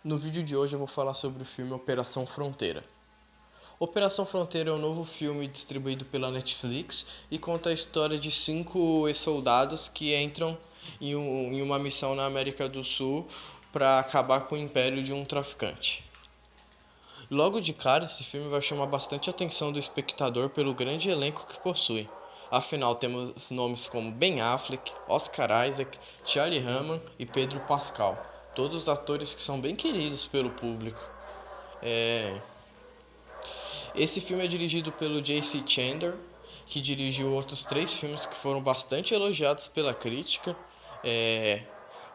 No vídeo de hoje eu vou falar sobre o filme Operação Fronteira. Operação Fronteira é um novo filme distribuído pela Netflix e conta a história de 5 ex-soldados que entram em uma missão na América do Sul para acabar com o império de um traficante. Logo de cara, esse filme vai chamar bastante a atenção do espectador pelo grande elenco que possui. Afinal, temos nomes como Ben Affleck, Oscar Isaac, Charlie Hunnam e Pedro Pascal, todos atores que são bem queridos pelo público. Esse filme é dirigido pelo J.C. Chandor, que dirigiu outros 3 filmes que foram bastante elogiados pela crítica.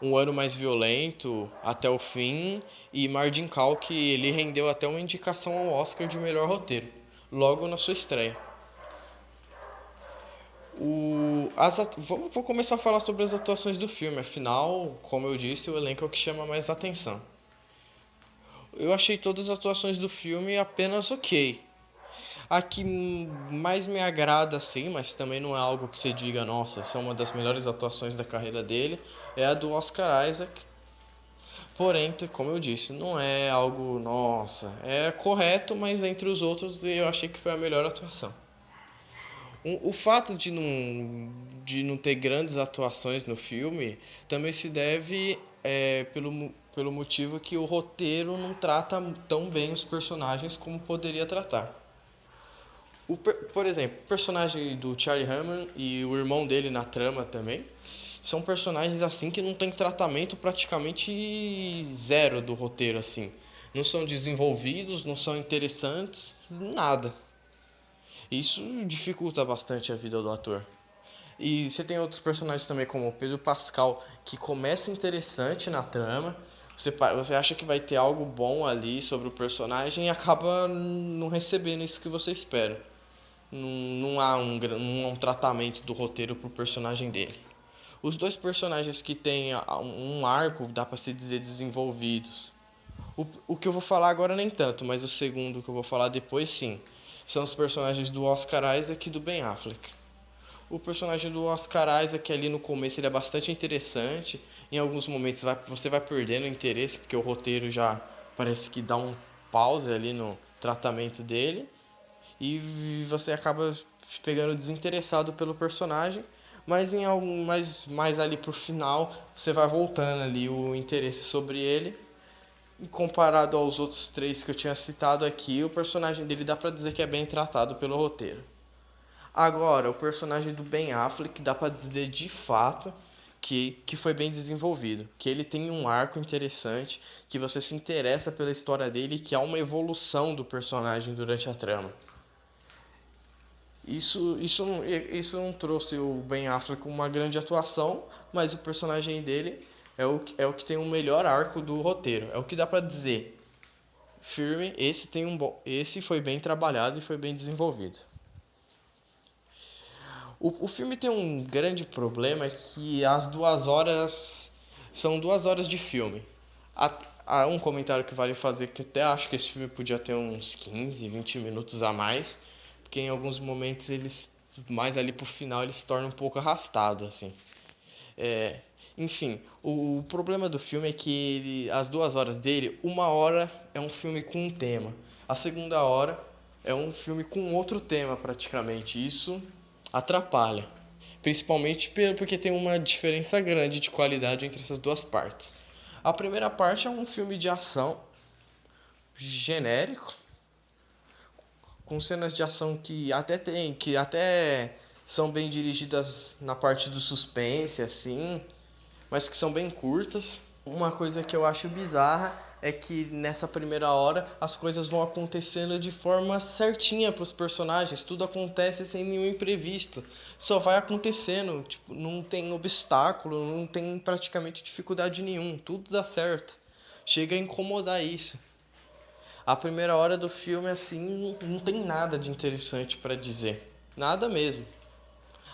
Um Ano Mais Violento, Até o Fim e Margin Call, que ele rendeu até uma indicação ao Oscar de melhor roteiro, logo na sua estreia. Vou começar a falar sobre as atuações do filme, afinal, como eu disse, o elenco é o que chama mais atenção. Eu achei todas as atuações do filme apenas ok. A que mais me agrada, assim, mas também não é algo que você diga, nossa, essa é uma das melhores atuações da carreira dele, é a do Oscar Isaac. Porém, como eu disse, não é algo, nossa, é correto, mas entre os outros eu achei que foi a melhor atuação. O fato de não ter grandes atuações no filme também se deve pelo motivo que o roteiro não trata tão bem os personagens como poderia tratar. Por exemplo, o personagem do Charlie Hunnam e o irmão dele na trama também são personagens assim que não tem tratamento praticamente zero do roteiro assim. Não são desenvolvidos, não são interessantes, nada. Isso dificulta bastante a vida do ator. E você tem outros personagens também, como o Pedro Pascal, que começa interessante na trama. Você acha que vai ter algo bom ali sobre o personagem e acaba não recebendo isso que você espera. Não há um tratamento do roteiro pro personagem dele. Os 2 personagens que têm um arco, dá pra se dizer, desenvolvidos. O que eu vou falar agora nem tanto, mas o segundo que eu vou falar depois sim. São os personagens do Oscar Isaac e do Ben Affleck. O personagem do Oscar Isaac ali no começo ele é bastante interessante. Em alguns momentos você vai perdendo o interesse, porque o roteiro já parece que dá um pause ali no tratamento dele. E você acaba pegando desinteressado pelo personagem, mas em algum mais ali pro final você vai voltando ali o interesse sobre ele. E comparado aos outros 3 que eu tinha citado aqui, o personagem dele dá pra dizer que é bem tratado pelo roteiro. Agora, o personagem do Ben Affleck dá pra dizer de fato que foi bem desenvolvido, que ele tem um arco interessante, que você se interessa pela história dele e que há uma evolução do personagem durante a trama. Isso não trouxe o Ben Affleck com uma grande atuação, mas o personagem dele é o que tem o melhor arco do roteiro. É o que dá pra dizer. Firme, esse foi bem trabalhado e foi bem desenvolvido. O filme tem um grande problema que as 2 horas são 2 horas de filme. Há um comentário que vale fazer que até acho que esse filme podia ter uns 15, 20 minutos a mais, porque em alguns momentos eles mais ali pro final eles se tornam um pouco arrastado assim. Enfim, o problema do filme é que as 2 horas dele, 1 hora é um filme com um tema, a segunda hora é um filme com outro tema praticamente. Isso atrapalha, principalmente porque tem uma diferença grande de qualidade entre essas 2 partes. A primeira parte é um filme de ação genérico, com cenas de ação que até são bem dirigidas na parte do suspense, assim, mas que são bem curtas. Uma coisa que eu acho bizarra é que nessa primeira hora as coisas vão acontecendo de forma certinha para os personagens, tudo acontece sem nenhum imprevisto, só vai acontecendo, tipo, não tem obstáculo, não tem praticamente dificuldade nenhum, tudo dá certo. Chega a incomodar isso. A primeira hora do filme, assim, não tem nada de interessante para dizer. Nada mesmo.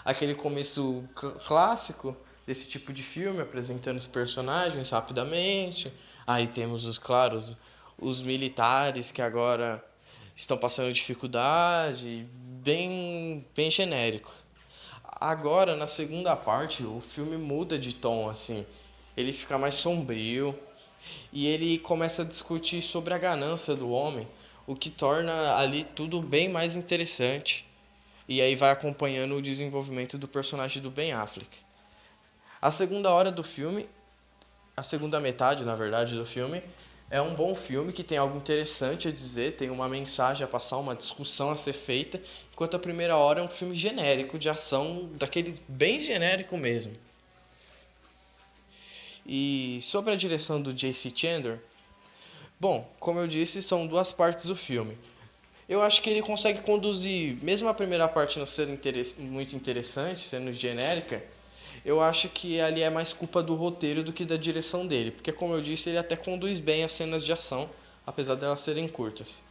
Aquele começo clássico desse tipo de filme, apresentando os personagens rapidamente. Aí temos os militares que agora estão passando dificuldade, bem genérico. Agora, na segunda parte, o filme muda de tom, assim. Ele fica mais sombrio, E ele começa a discutir sobre a ganância do homem, o que torna ali tudo bem mais interessante. E aí vai acompanhando o desenvolvimento do personagem do Ben Affleck. A segunda hora do filme, a segunda metade, na verdade, do filme, é um bom filme que tem algo interessante a dizer, tem uma mensagem a passar, uma discussão a ser feita, enquanto a primeira hora é um filme genérico de ação, daqueles bem genérico mesmo. E sobre a direção do J.C. Chandor, bom, como eu disse, são duas partes do filme. Eu acho que ele consegue conduzir, mesmo a primeira parte não sendo muito interessante, sendo genérica, eu acho que ali é mais culpa do roteiro do que da direção dele. Porque, como eu disse, ele até conduz bem as cenas de ação, apesar delas serem curtas.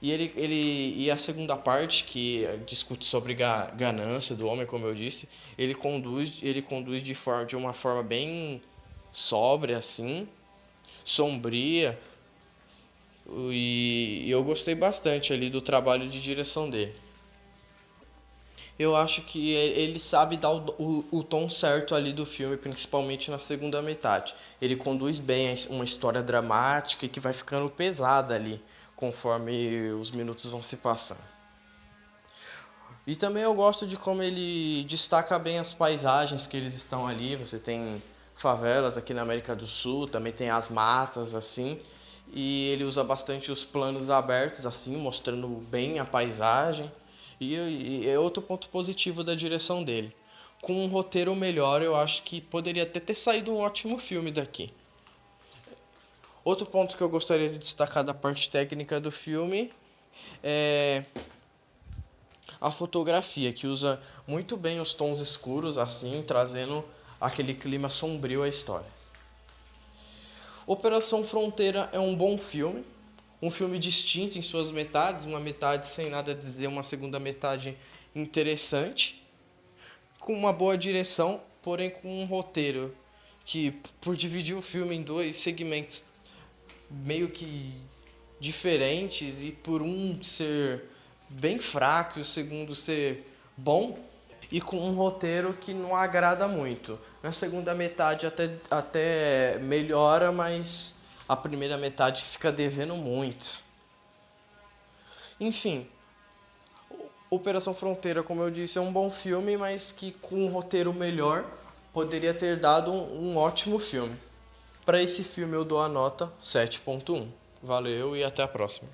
E a segunda parte, que discute sobre ganância do homem, como eu disse, ele conduz de uma forma bem sóbria, assim, sombria, e eu gostei bastante ali do trabalho de direção dele. Eu acho que ele sabe dar o tom certo ali do filme, principalmente na segunda metade. Ele conduz bem uma história dramática e que vai ficando pesada ali, conforme os minutos vão se passando. E também eu gosto de como ele destaca bem as paisagens que eles estão ali. Você tem favelas aqui na América do Sul, também tem as matas assim, e ele usa bastante os planos abertos assim, mostrando bem a paisagem. E é outro ponto positivo da direção dele. Com um roteiro melhor, eu acho que poderia até ter saído um ótimo filme daqui. Outro ponto que eu gostaria de destacar da parte técnica do filme é a fotografia, que usa muito bem os tons escuros, assim, trazendo aquele clima sombrio à história. Operação Fronteira é um filme distinto em suas metades, uma metade sem nada a dizer, uma segunda metade interessante, com uma boa direção, porém com um roteiro que, por dividir o filme em dois segmentos meio que diferentes, e por um ser bem fraco e o segundo ser bom, e com um roteiro que não agrada muito. Na segunda metade até melhora, mas a primeira metade fica devendo muito. Enfim, Operação Fronteira, como eu disse, é um bom filme, mas que com um roteiro melhor poderia ter dado um ótimo filme. Para esse filme eu dou a nota 7.1. Valeu e até a próxima.